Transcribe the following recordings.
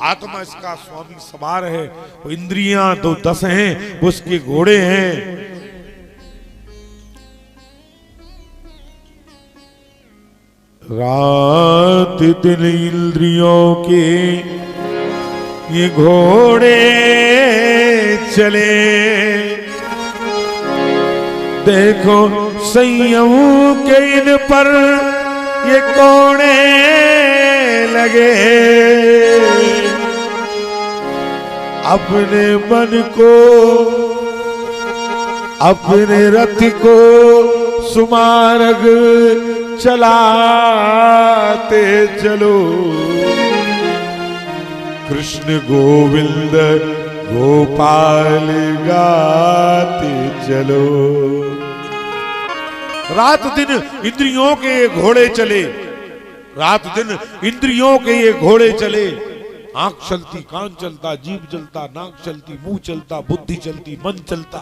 आत्मा इसका स्वामी सवार है, वो इंद्रियां तो 10 हैं, वो उसके घोड़े हैं। रात दिन इंद्रियों के ये घोड़े चले, देखो संयम के इन पर ये कोड़े लगे। अपने मन को अपने रथ को सुमार्ग चलाते चलो, कृष्ण गोविंद गोपाल गाते चलो। रात दिन इंद्रियों के ये घोड़े चले, रात दिन इंद्रियों के ये घोड़े चले। आंख चलती, कान चलता, जीभ चलता, नाक चलती, मुंह चलता, बुद्धि चलती, मन चलता।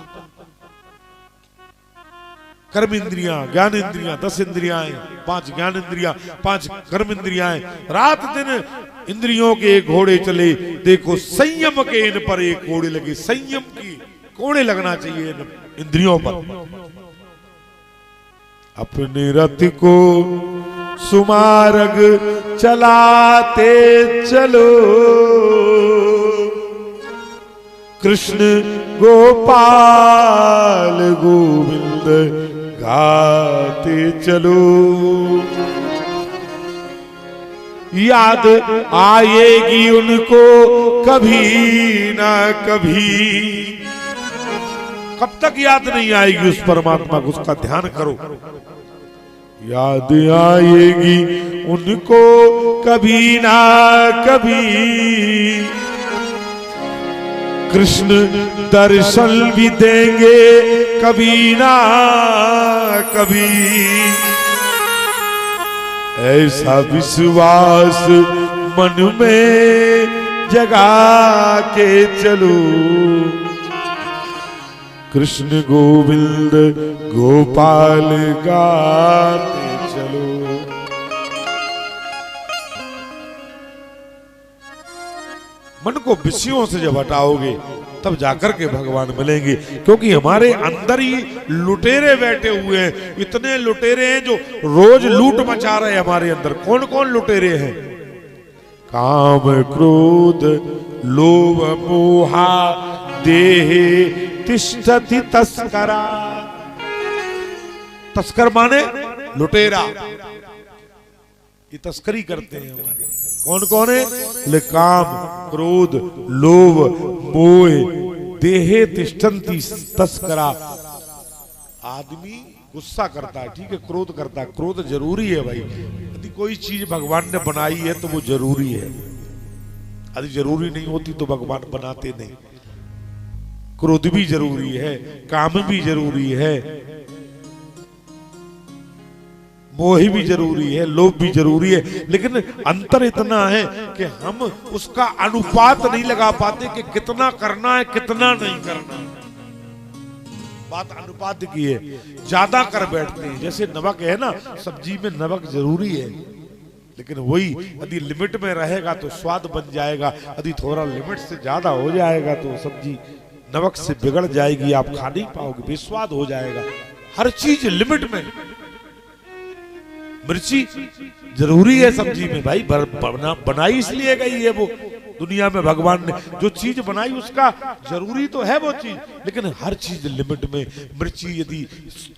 कर्म इंद्रियां, ज्ञान इंद्रियां, 10 इंद्रियां, 5 ज्ञान इंद्रियां, 5 कर्म इंद्रियां। रात दिन इंद्रियों के घोड़े चले, देखो संयम के इन पर एक घोड़े लगे। संयम की घोड़े लगना चाहिए इन इंद्रियों पर। अपने रथ को सुमार्ग चलाते चलो, कृष्ण गोपाल गोविंद गाते चलो। याद आएगी उनको कभी ना कभी। कब तक याद नहीं आएगी उस परमात्मा को, उसका ध्यान करो। याद आएगी उनको कभी ना कभी, कृष्ण दर्शन भी देंगे कभी ना कभी। ऐसा विश्वास मन में जगा के चलो, कृष्ण गोविंद गोपाल गाते चलो। मन को विषयों से जब हटाओगे तब जाकर के भगवान मिलेंगे, क्योंकि हमारे अंदर ही लुटेरे बैठे हुए हैं। इतने लुटेरे हैं जो रोज लूट मचा रहे हैं हमारे अंदर। कौन कौन लुटेरे हैं? काम क्रोध लोभ मोहा देह तिष्ठति तस्करा। तस्कर माने लुटेरा, ये तस्करी करते हैं हमारे। कौन कौन है? ले काम क्रोध लोभ मोह देहे तिष्ठन्ति तस्करा। आदमी गुस्सा करता है, ठीक है, क्रोध करता है। क्रोध जरूरी है भाई। यदि कोई चीज भगवान ने बनाई है तो वो जरूरी है। यदि जरूरी नहीं होती तो भगवान बनाते नहीं। क्रोध भी जरूरी है, काम भी जरूरी है, मोह भी जरूरी है, लोभ भी जरूरी है। लेकिन अंतर इतना है कि हम उसका अनुपात नहीं लगा पाते कि कितना करना है कितना नहीं करना। बात अनुपात की है, ज्यादा कर बैठते हैं। जैसे नमक है ना, सब्जी में नमक जरूरी है, लेकिन वही यदि लिमिट में रहेगा तो स्वाद बन जाएगा। यदि थोड़ा लिमिट से ज्यादा हो जाएगा तो सब्जी नमक से बिगड़ जाएगी, आप खा नहीं पाओगे, बेस्वाद हो जाएगा। हर चीज लिमिट में। मिर्ची जरूरी है सब्जी में भाई, बनाई इसलिए गई है वो दुनिया में। भगवान ने जो चीज बनाई उसका जरूरी तो है वो चीज, लेकिन हर चीज लिमिट में। मिर्ची यदि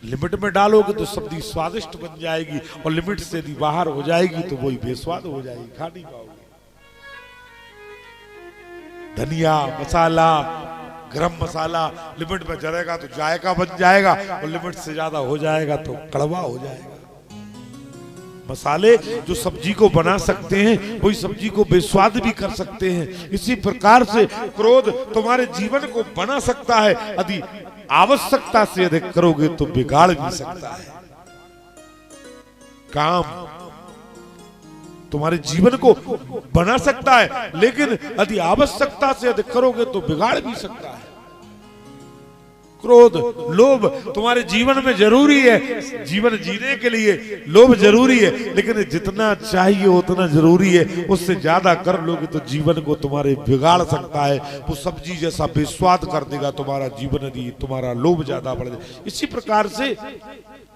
लिमिट में डालोगे तो सब्जी स्वादिष्ट बन जाएगी, और लिमिट से यदि बाहर हो जाएगी तो वही बेस्वाद हो जाएगी, खा नहीं पाओगे। धनिया मसाला गरम मसाला लिमिट में जलेगा तो जायका बन जाएगा, और लिमिट से ज्यादा हो जाएगा तो कड़वा हो जाएगा। मसाले जो सब्जी को बना सकते हैं वही सब्जी को बेस्वाद भी कर सकते हैं। इसी प्रकार से क्रोध तुम्हारे जीवन को बना सकता है, यदि आवश्यकता से अधिक करोगे तो बिगाड़ भी सकता है। काम तुम्हारे जीवन को बना सकता है, लेकिन यदि आवश्यकता से अधिक करोगे तो बिगाड़ भी सकता है। क्रोध, लोभ तुम्हारे जीवन में जरूरी है, जीवन जीने के लिए लोभ जरूरी है, लेकिन जितना चाहिए उतना जरूरी है। उससे ज्यादा कर लोगे तो जीवन को तुम्हारे बिगाड़ सकता है। वो सब्जी जैसा बेस्वाद कर देगा तुम्हारा जीवन यदि तुम्हारा लोभ ज्यादा बढ़ जाए। इसी प्रकार से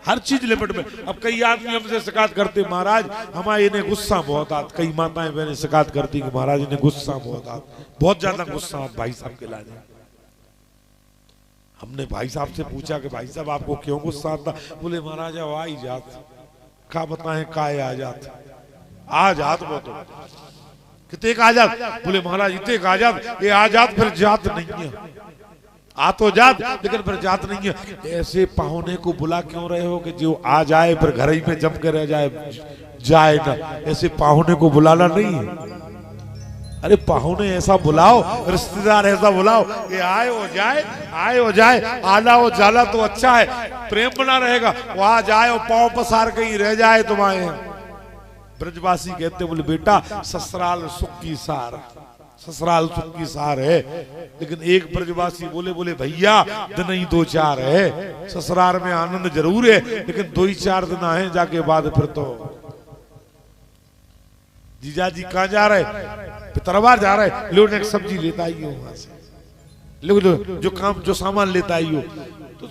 हर चीज लिमिट में। अब कई आदमी हमसे शिकायत करते, महाराज हमारे इन्हें गुस्सा बहुत आता। कई माताएं बहनें शिकायत करती कि महाराज इन्हें गुस्सा बहुत आता, बहुत ज्यादा गुस्सा आता भाई साहब के लाने। हमने भाई साहब से पूछा कि भाई साहब आपको क्यों गुस्सा आता? बोले महाराज आ ही जात, क्या बताएं काय आ जात, आ जात वो तो कितने आ जात। बोले महाराज इतने आ जात, ये आ जात फिर जात नहीं है, आ तो जात लेकिन फिर जात नहीं है। ऐसे पाहुने को बुला क्यों रहे हो कि जो आ जाए फिर घर ही में जम के रह जाए ना। ऐसे पाहुने को बुलाना नहीं है। अरे पाहुने ऐसा बुलाओ, रिश्तेदार ऐसा बुलाओ कि आए हो जाए, आए हो जाए, आना हो जाला तो अच्छा है, प्रेम बना रहेगा। वहां जाए और पांव पसार कहीं रह जाए तुम्हारे। ब्रजवासी कहते बोले बेटा ससुराल सुख की सार, ससुराल सुख की सार है। लेकिन एक ब्रजवासी बोले भैया दिन ही 2-4 है, ससुराल में आनंद जरूर है लेकिन 2-4 दिन आए, जाके बाद फिर तो। जीजा जी कहाँ जा रहे? पितरवार जा रहे, लो एक सब्जी लेता आई हो वहां से, लो जो सामान लेता आई हो। तो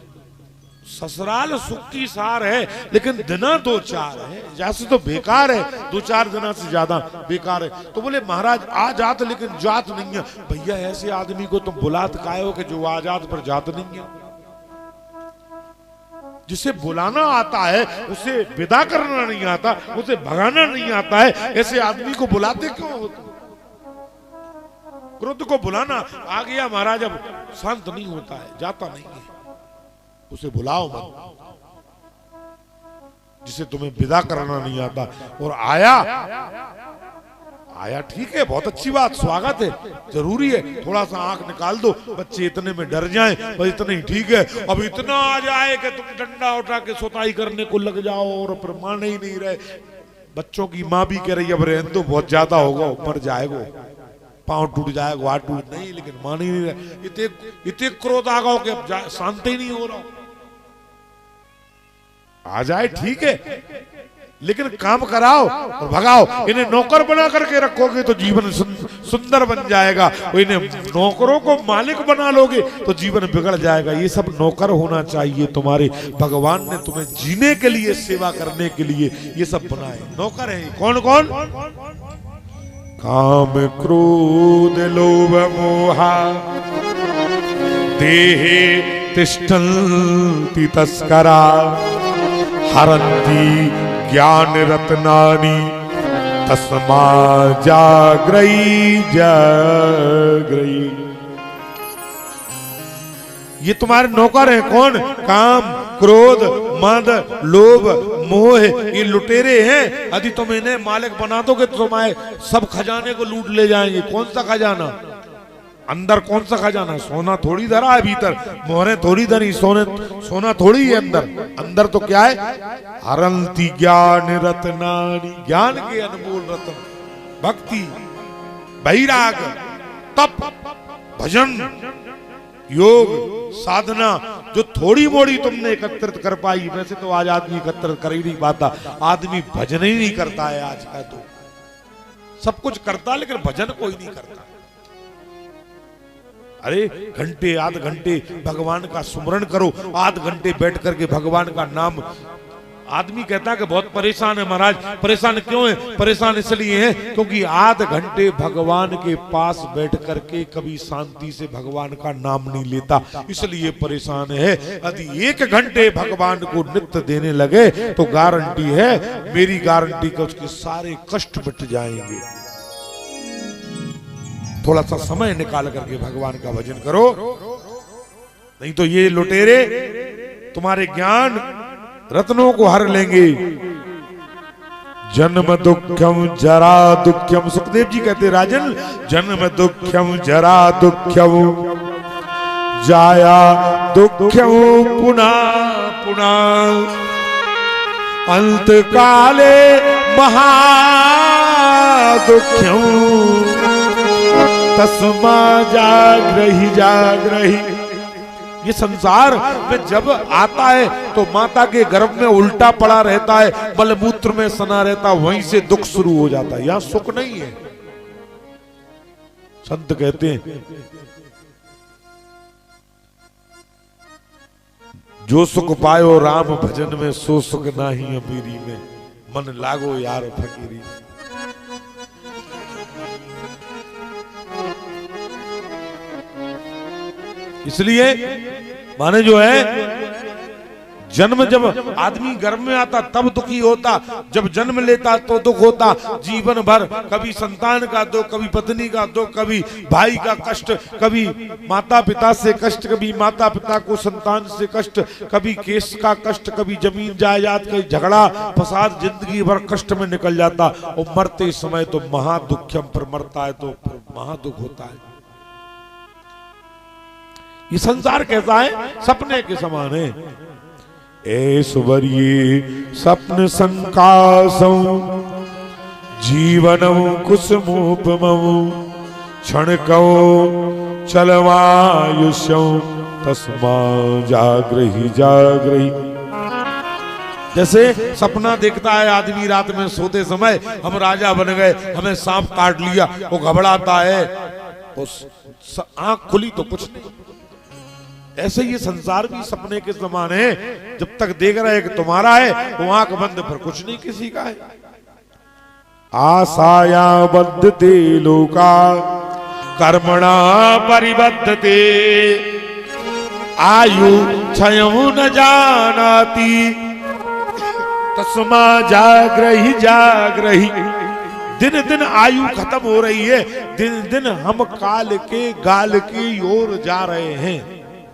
ससुराल सुख की सार है लेकिन दिना 2-4 है, जैसे तो बेकार है, 2-4 दिना से ज्यादा बेकार है। तो बोले महाराज आ जात लेकिन जात नहीं है। भैया ऐसे आदमी को तुम बुलात काहे हो कि जो आ जात पर जात नहीं है? जिसे बुलाना आता है उसे विदा करना नहीं आता, उसे भगाना नहीं आता है। ऐसे आदमी को बुलाते क्यों हो? क्रोध को बुलाना आ गया महाराज, अब शांत नहीं होता है, जाता नहीं है, उसे बुलाओ मत। जिसे तुम्हें विदा करना नहीं आता और आया ठीक है, बहुत अच्छी बात, स्वागत है, जरूरी है। थोड़ा सा आंख निकाल दो, बच्चे इतने में डर जाएं, बस इतना ही ठीक है। अब इतना आ जाए कि तुम डंडा उठा के सोताई करने को लग जाओ और फिर मान ही नहीं रहे। बच्चों की माँ भी कह रही अब रहने दो, बहुत ज्यादा होगा, मर जाएगा, पांव टूट जाएगा, हाथ टूट नहीं, लेकिन मान ही नहीं रहे। इतने क्रोध आ गए कि अब शांत ही नहीं हो रहा। आ जाए ठीक है लेकिन काम कराओ और भगाओ। इन्हें नौकर बना करके रखोगे तो जीवन सुंदर बन जाएगा, इन्हें नौकरों को मालिक बना लोगे तो जीवन बिगड़ जाएगा। ये सब नौकर होना चाहिए तुम्हारे। भगवान ने तुम्हें जीने के लिए, सेवा करने के लिए ये सब बनाए, नौकर हैं। कौन कौन? काम क्रोध लोभ मोहा देहे तिष्ठन्ति तस्करा हरन्ति ज्ञान रत्नानि तस्मा जाग्रही जाग्रही। ये तुम्हारे नौकर हैं। कौन? काम क्रोध मद लोभ मोह, ये लुटेरे हैं। यदि तुम इन्हें मालिक बना दोगे तो तुम्हारे सब खजाने को लूट ले जाएंगे। कौन सा खजाना? अंदर कौन सा खजाना? सोना थोड़ी धरा है भीतर, मोहरे थोड़ी धरी, सोना थोड़ी है अंदर। अंदर तो क्या है? हरन्ति ज्ञान रत्नानि, ज्ञान के अनमोल रत्न, भक्ति, वैराग, तप, भजन, योग, साधना, जो थोड़ी मोड़ी तुमने एकत्रित कर पाई। वैसे तो आज आदमी एकत्रित कर ही नहीं पाता, आदमी भजन ही नहीं करता है आज का। तो सब कुछ करता लेकिन भजन कोई नहीं करता। अरे घंटे आध घंटे भगवान का सुमरण करो, आध घंटे बैठ करके भगवान का नाम। आदमी कहता है कि बहुत परेशान है महाराज। परेशान क्यों है? परेशान इसलिए है क्योंकि आध घंटे भगवान के पास बैठ करके कभी शांति से भगवान का नाम नहीं लेता, इसलिए परेशान है। यदि 1 घंटे भगवान को नित्य देने लगे तो गारंटी है, मेरी गारंटी का, उसके सारे कष्ट मिट जाएंगे। थोड़ा सा समय निकाल करके भगवान का भजन करो, नहीं तो ये लुटेरे तुम्हारे ज्ञान रत्नों को हर लेंगे। जन्म दुख्यम जरा दुख्यम, सुखदेव जी कहते राजन, जन्म दुख्यम जरा दुख्यम जाया दुख्यम पुनः पुनः अंत काले महा दुख्यम तस्मा जाग्रही जाग्रही ये संसार में जब आता है तो माता के गर्भ में उल्टा पड़ा रहता है, मलमूत्र में सना रहता, वहीं से दुख शुरू हो जाता है। यहां सुख नहीं है। संत कहते हैं जो सुख पायो राम भजन में, सो सुख नाही अमीरी में, मन लागो यार फकीरी। इसलिए माने जो है जन्म जब आदमी गर्भ में आता तब दुखी होता, जब जन्म लेता तो दुख होता जीवन भर। कभी संतान का दुख, कभी पत्नी का दुख, कभी भाई का कष्ट, कभी माता पिता से कष्ट, कभी माता पिता को संतान से कष्ट, कभी केस का कष्ट, कभी जमीन जायदाद का झगड़ा फसाद, जिंदगी भर कष्ट में निकल जाता। और मरते समय तो महादुख्यम, पर मरता है तो महादुख होता है। ये संसार कैसा है? सपने के समान है। ऐश्वर्ये स्वप्न संकासौ जीवनौ कुसुमोपमौ क्षणकौ चलवायुष्यौ तस्मा जागृहि जागृहि। जैसे सपना देखता है आदमी रात में सोते समय, हम राजा बन गए, हमें सांप काट लिया, वो घबराता है, आंख खुली तो कुछ नहीं। ऐसे ये संसार भी सपने के समान है। जब तक देख रहे हैं कि तुम्हारा है, वो आंख बंद पर कुछ नहीं किसी का है। आशाया बद्धते लोका कर्मणा परिबद्धते, आयु क्षयं न जानाति तस्मा जागृहि जागृहि। दिन दिन आयु खत्म हो रही है, दिन दिन हम काल के गाल की ओर जा रहे हैं।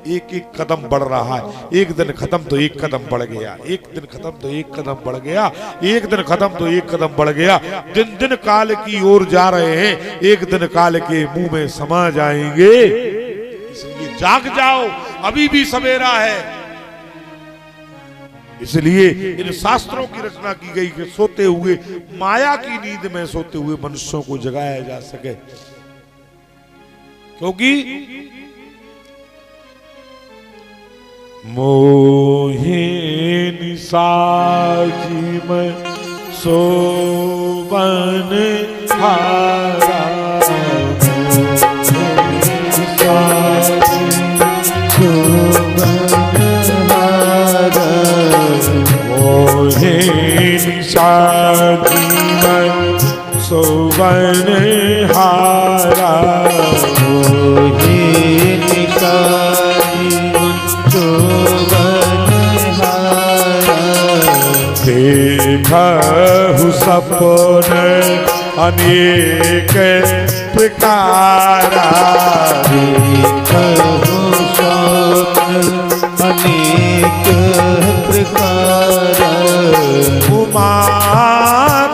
एक एक कदम बढ़ रहा है, एक दिन खत्म तो एक कदम बढ़ गया, एक दिन खत्म तो एक कदम बढ़ गया, एक दिन खत्म तो एक कदम बढ़ गया। दिन दिन काल की ओर जा रहे हैं, एक दिन काल के मुंह में समा जाएंगे। इसलिए जाग जाओ, अभी भी सवेरा है। इसलिए इन शास्त्रों की रचना की गई कि सोते हुए, माया की नींद में सोते हुए मनुष्यों को जगाया जा सके। क्योंकि मोहे निसाजी में सोवन हारा, मोहे निसाजी में सोवन हारा, मोहे निसाजी देखहु सपन अनेक प्रकारा, देखहु सपन अनेक प्रकारा। उमा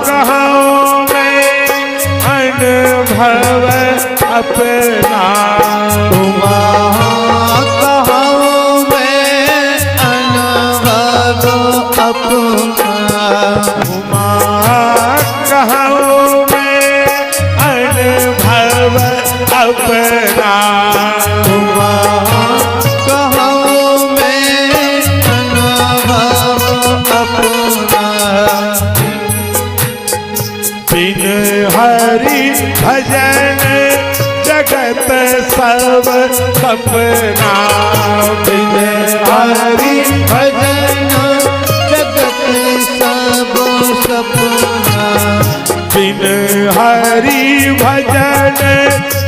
कहूँ मैं अनुभव अपना, उमा कहूँ मैं अनुभव अपना, उमा कहूँ मैं अनुभव अपना, उमा कहूँ मैं अनुभव अपना। बिन हरि भजन जगत सब सपना, बिन हरि भजन जगत सब सपना, बिन हरि भजन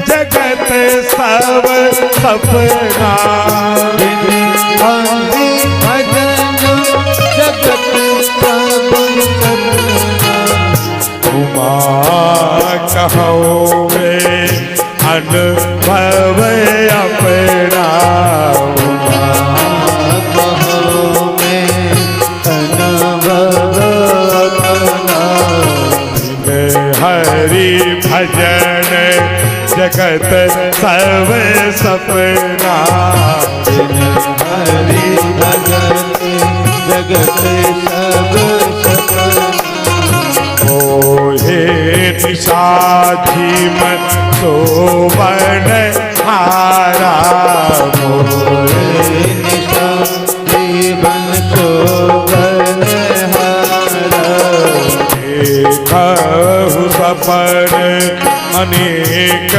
जगत सब सपना, बिन हरि भजन जगत सब सपना। उमा कहो में अनुभव अपना, उमा कहो में अनुभव अपना। हरि भजन जगत सब सपना, हरि भजन जगत सब सपना। मोहे निसाजी में सोवन हारा, मोहे अनेक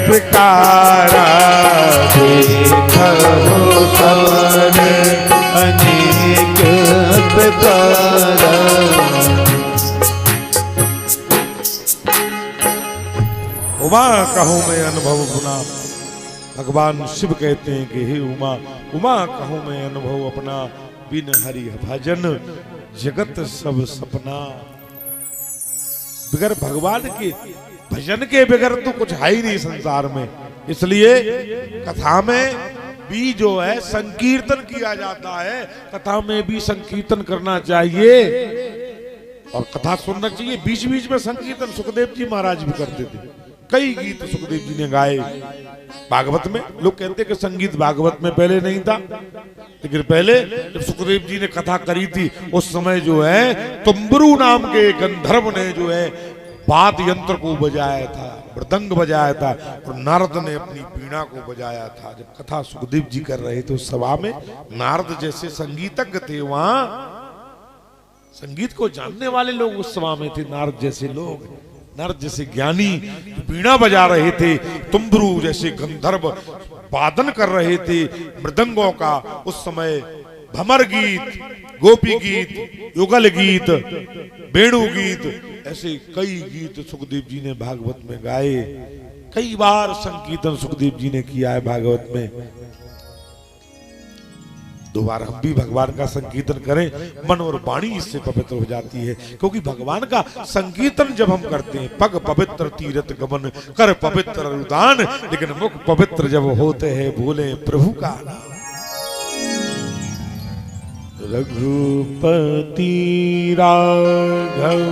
प्रकार देखो सबने अनेक प्रकार। उमा कहूँ मैं अनुभव गुना। भगवान शिव कहते हैं कि हे उमा, उमा कहूँ मैं अनुभव अपना, बिन हरि भजन जगत सब सपना। बगैर भगवान के भजन के बगैर तो कुछ है ही नहीं संसार में। इसलिए कथा में भी जो है संकीर्तन किया जाता है, कथा में भी संकीर्तन करना चाहिए और कथा सुनना चाहिए। बीच बीच में संकीर्तन सुखदेव जी महाराज भी करते थे। कई गीत सुखदेव जी ने गाए भागवत में। लोग कहते हैं कि संगीत भागवत में पहले नहीं था, लेकिन पहले जब सुखदेव जी ने कथा करी थी उस समय जो है तुम्बरू नाम के गंधर्व ने जो है वाद यंत्र को बजाया था, मृदंग बजाया था और नारद ने अपनी वीणा को बजाया था। जब कथा सुखदेव जी कर रहे थे उस सभा में, नारद जैसे संगीतज्ञ थे, वहां संगीत को जानने वाले लोग उस सभा में थे। नारद जैसे लोग, नारद जैसे ज्ञानी वीणा बजा रहे थे, तुम्बरू जैसे गंधर्व वादन कर रहे थे मृदंगों का। उस समय भमर गीत, गोपी गीत, युगल गीत, वेणु गीत, ऐसे कई गीत सुखदेव जी ने भागवत में गाए। कई बार संकीर्तन सुखदेव जी ने किया है भागवत में। दोबारा हम भी भगवान का संकीर्तन करें, मन और वाणी इससे पवित्र हो जाती है। क्योंकि भगवान का संकीर्तन जब हम करते हैं, पग पवित्र तीर्थ गमन, कर पवित्र रुदान, लेकिन मुख पवित्र जब होते हैं बोले प्रभु का नाम। रघुपति राघव